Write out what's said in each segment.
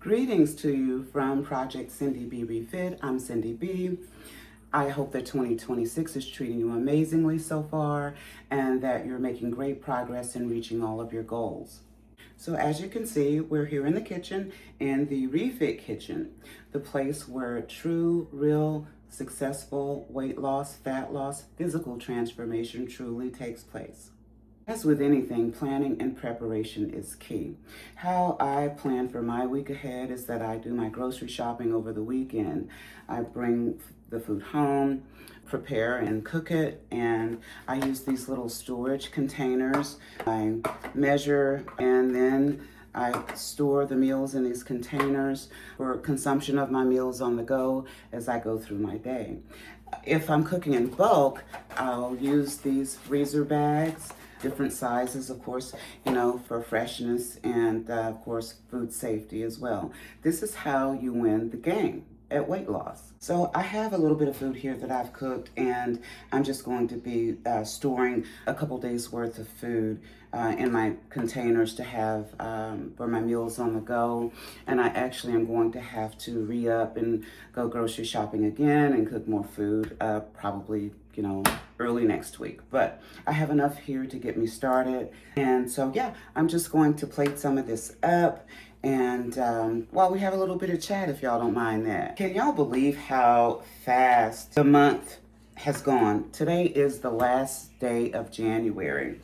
Greetings to you from Project Cindy B Refit. I'm Cindy B. I hope that 2026 is treating you amazingly so far and that you're making great progress in reaching all of your goals. So as you can see, we're here in the kitchen, in the Refit Kitchen, the place where true, real, successful weight loss, fat loss, physical transformation truly takes place. As with anything, planning and preparation is key. How I plan for my week ahead is that I do my grocery shopping over the weekend. I bring the food home, prepare and cook it, and I use these little storage containers. I measure and then I store the meals in these containers for consumption of my meals on the go as I go through my day. If I'm cooking in bulk, I'll use these freezer bags, different sizes, of course, for freshness and, of course, food safety as well. This is how you win the game at weight loss. So I have a little bit of food here that I've cooked, and I'm just going to be storing a couple days worth of food in my containers to have for my meals on the go. And I actually am going to have to re-up and go grocery shopping again and cook more food, probably, early next week. But I have enough here to get me started. And so, yeah, I'm just going to plate some of this up. And while we have a little bit of chat, if y'all don't mind that. Can y'all believe how fast the month has gone? Today is the last day of January.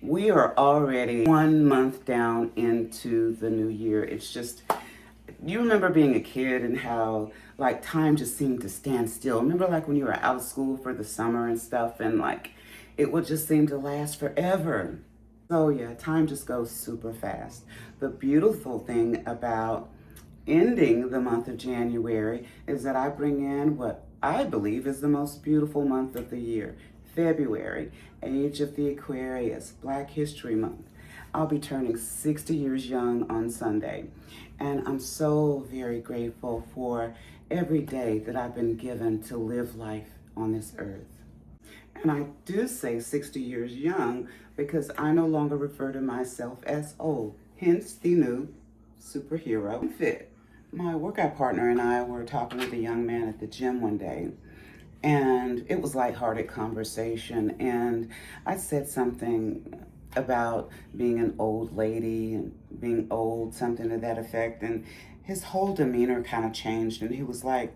We are already 1 month down into the new year. It's just, you remember being a kid and how time just seemed to stand still. Remember when you were out of school for the summer and stuff, and it would just seem to last forever. So yeah, time just goes super fast. The beautiful thing about ending the month of January is that I bring in what I believe is the most beautiful month of the year, February, Age of the Aquarius, Black History Month. I'll be turning 60 years young on Sunday, and I'm so very grateful for every day that I've been given to live life on this earth. And I do say 60 years young because I no longer refer to myself as old, hence the new superhero fit. My workout partner and I were talking with a young man at the gym one day, and it was lighthearted conversation, and I said something about being an old lady and being old, something to that effect, and his whole demeanor kind of changed, and he was like,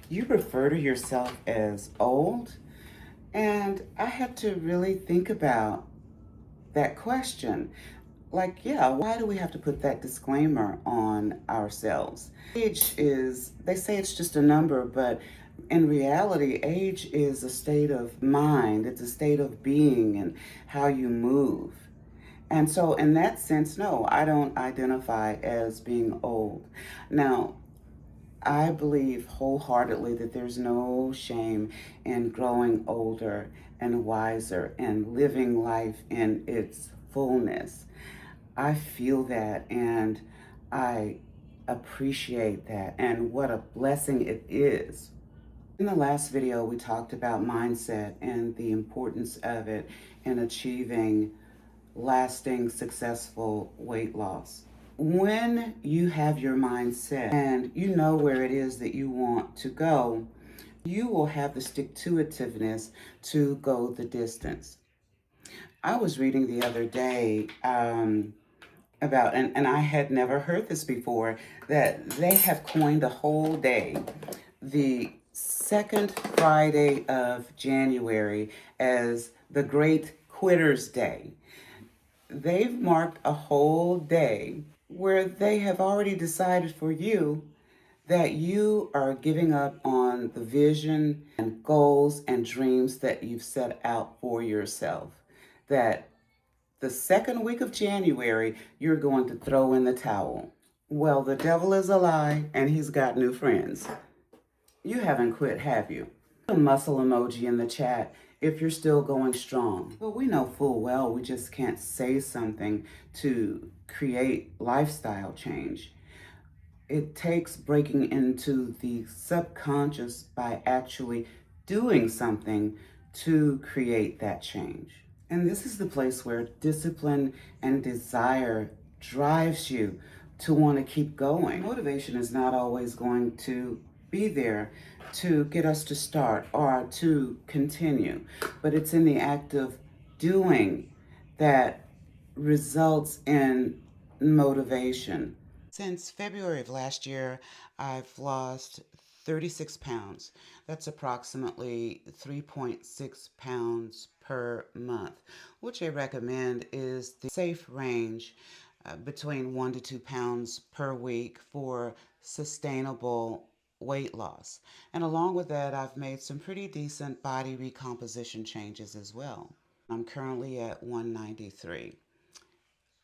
"You refer to yourself as old?" And I had to really think about that question. Yeah, why do we have to put that disclaimer on ourselves? Age is, they say it's just a number, but in reality, age is a state of mind, it's a state of being and how you move. And so, in that sense, no, I don't identify as being old. Now, I believe wholeheartedly that there's no shame in growing older and wiser and living life in its fullness. I feel that and I appreciate that, and what a blessing it is. In the last video, we talked about mindset and the importance of it in achieving lasting, successful weight loss. When you have your mind set and you know where it is that you want to go, you will have the stick-to-itiveness to go the distance. I was reading the other day about, and I had never heard this before, that they have coined a whole day, the second Friday of January, as the Great Quitter's Day. They've marked a whole day where they have already decided for you that you are giving up on the vision and goals and dreams that you've set out for yourself. That the second week of January, you're going to throw in the towel. Well, the devil is a lie, and he's got new friends. You haven't quit, have you? Put a muscle emoji in the chat if you're still going strong. But we know full well we just can't say something to create lifestyle change. It takes breaking into the subconscious by actually doing something to create that change. And this is the place where discipline and desire drives you to want to keep going. Motivation is not always going to be there to get us to start or to continue, but it's in the act of doing that results in motivation. Since February of last year, I've lost 36 pounds. That's approximately 3.6 pounds per month, which I recommend is the safe range between 1 to 2 pounds per week for sustainable weight loss. And along with that, I've made some pretty decent body recomposition changes as well. I'm currently at 193.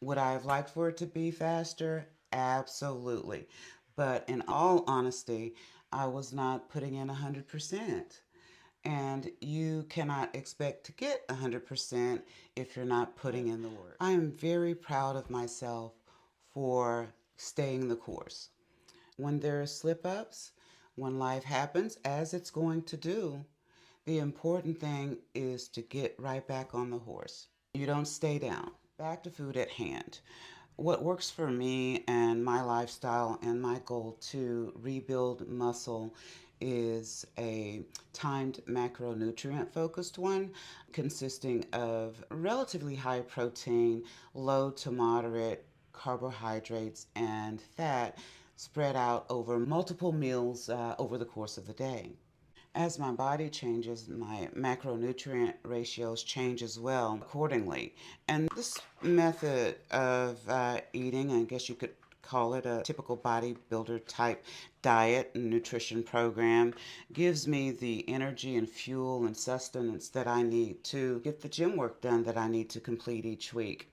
Would I have liked for it to be faster? Absolutely. But in all honesty, I was not putting in 100%. And you cannot expect to get 100% if you're not putting in the work. I am very proud of myself for staying the course. When there are slip ups, when life happens, as it's going to do, the important thing is to get right back on the horse. You don't stay down. Back to food at hand. What works for me and my lifestyle and my goal to rebuild muscle is a timed macronutrient focused one consisting of relatively high protein, low to moderate carbohydrates, and fat spread out over multiple meals over the course of the day. As my body changes, my macronutrient ratios change as well accordingly. And this method of eating, I guess you could call it a typical bodybuilder type diet and nutrition program, gives me the energy and fuel and sustenance that I need to get the gym work done that I need to complete each week,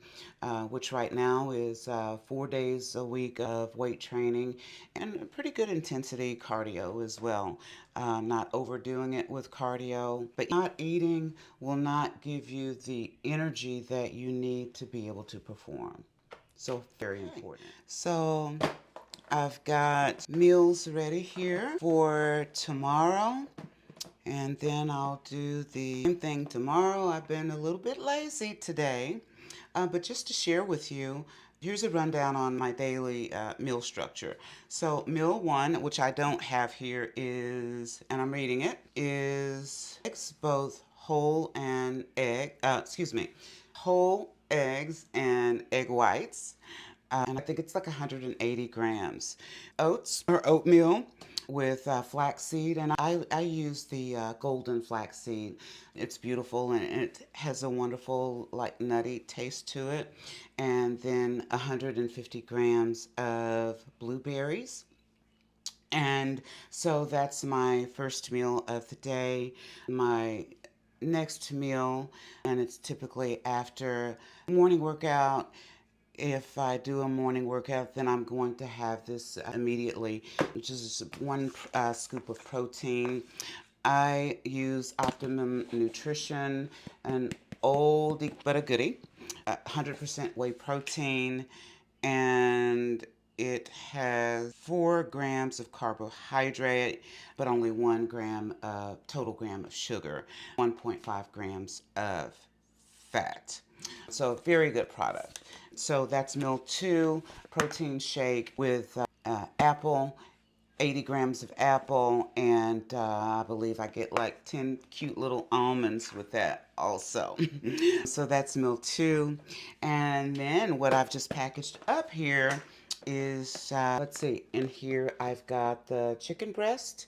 which right now is 4 days a week of weight training and pretty good intensity cardio as well. Not overdoing it with cardio, but not eating will not give you the energy that you need to be able to perform. So, very important. So, I've got meals ready here for tomorrow. And then I'll do the same thing tomorrow. I've been a little bit lazy today, but just to share with you, here's a rundown on my daily meal structure. So, meal one, which I don't have here, is, and I'm reading it, is eggs, both whole and whole eggs and egg whites. And I think it's like 180 grams. Oats or oatmeal with flaxseed, and I use the golden flaxseed. It's beautiful and it has a wonderful, like, nutty taste to it. And then 150 grams of blueberries. And so that's my first meal of the day. My next meal, and it's typically after morning workout. If I do a morning workout, then I'm going to have this immediately, which is one scoop of protein. I use Optimum Nutrition, an oldie but a goodie, 100% whey protein, and it has 4 grams of carbohydrate, but only 1 gram total gram of sugar, 1.5 grams of fat. So, very good product. So, that's meal two, protein shake with apple, 80 grams of apple, and I believe I get like 10 cute little almonds with that also. So, that's meal two. And then what I've just packaged up here is, let's see, in here I've got the chicken breast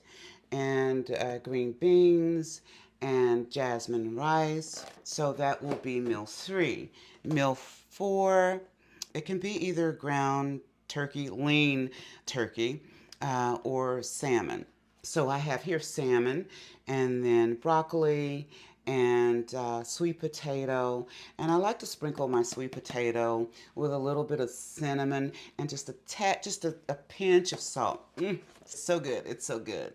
and green beans and jasmine rice. So that will be meal three. Meal four, it can be either ground turkey, lean turkey, or salmon. So I have here salmon and then broccoli and sweet potato. And I like to sprinkle my sweet potato with a little bit of cinnamon and just a pinch of salt. So good. It's so good.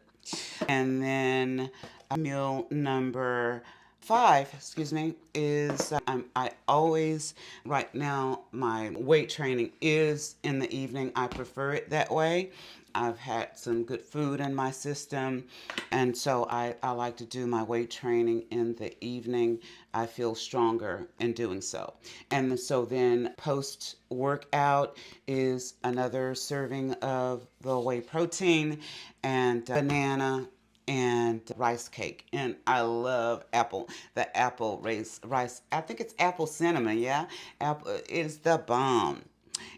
And then meal number 5, excuse me, is I always, right now, my weight training is in the evening. I prefer it that way. I've had some good food in my system, and so I like to do my weight training in the evening. I feel stronger in doing so. And so then post workout is another serving of the whey protein and banana and rice cake. And I love apple. The apple rice. I think it's apple cinnamon. Yeah, apple is the bomb.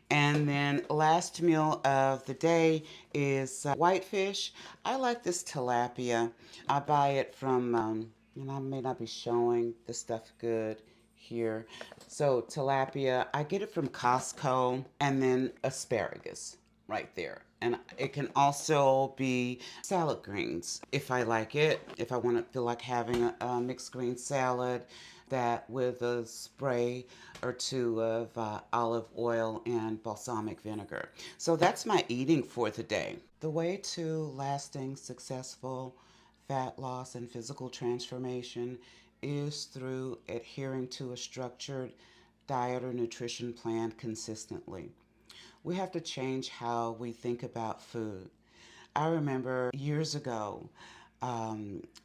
And then last meal of the day is whitefish. I like this tilapia. I buy it from, I may not be showing the stuff good here. So tilapia, I get it from Costco, and then asparagus right there. And it can also be salad greens if I like it. If I want to feel like having a mixed green salad, that with a spray or two of olive oil and balsamic vinegar. So that's my eating for the day. The way to lasting, successful fat loss and physical transformation is through adhering to a structured diet or nutrition plan consistently. We have to change how we think about food. I remember years ago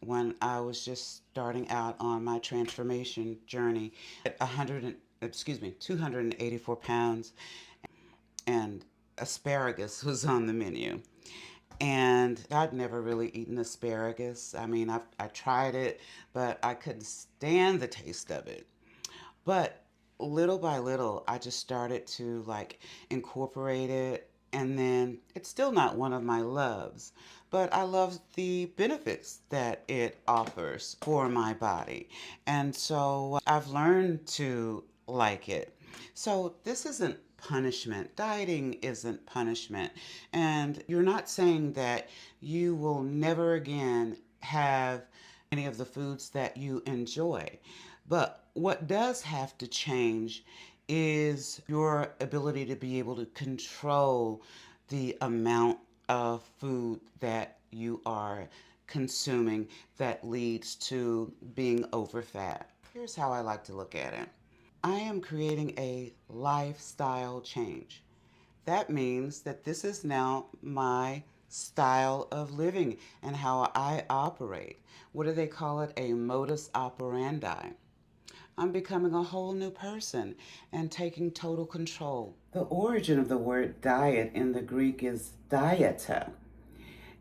when I was just starting out on my transformation journey at 284 pounds, and asparagus was on the menu. And I'd never really eaten asparagus. I mean, I tried it, but I couldn't stand the taste of it. But little by little, I just started to like incorporate it. And then it's still not one of my loves, but I love the benefits that it offers for my body. And so I've learned to like it. So this isn't punishment. Dieting isn't punishment. And you're not saying that you will never again have any of the foods that you enjoy. But what does have to change is your ability to be able to control the amount of food that you are consuming that leads to being over fat. Here's how I like to look at it. I am creating a lifestyle change. That means that this is now my style of living and how I operate. What do they call it? A modus operandi. I'm becoming a whole new person and taking total control. The origin of the word diet in the Greek is dieta.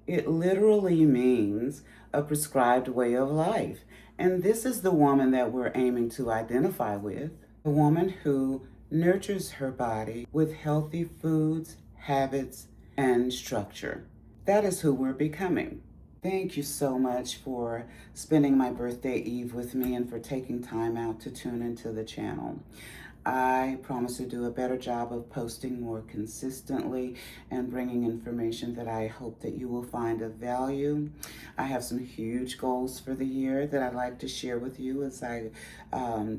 It literally means a prescribed way of life. And this is the woman that we're aiming to identify with. A woman who nurtures her body with healthy foods, habits, and structure. That is who we're becoming. Thank you so much for spending my birthday eve with me and for taking time out to tune into the channel. I promise to do a better job of posting more consistently and bringing information that I hope that you will find of value. I have some huge goals for the year that I'd like to share with you as I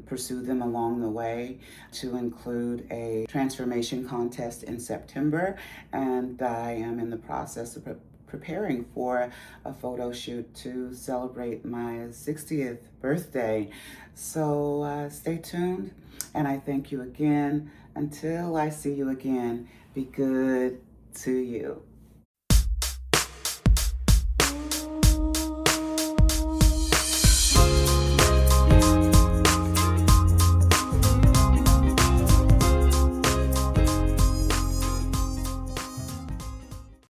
pursue them along the way, to include a transformation contest in September, and I am in the process of preparing for a photo shoot to celebrate my 60th birthday. So stay tuned, and I thank you again. Until I see you again, be good to you.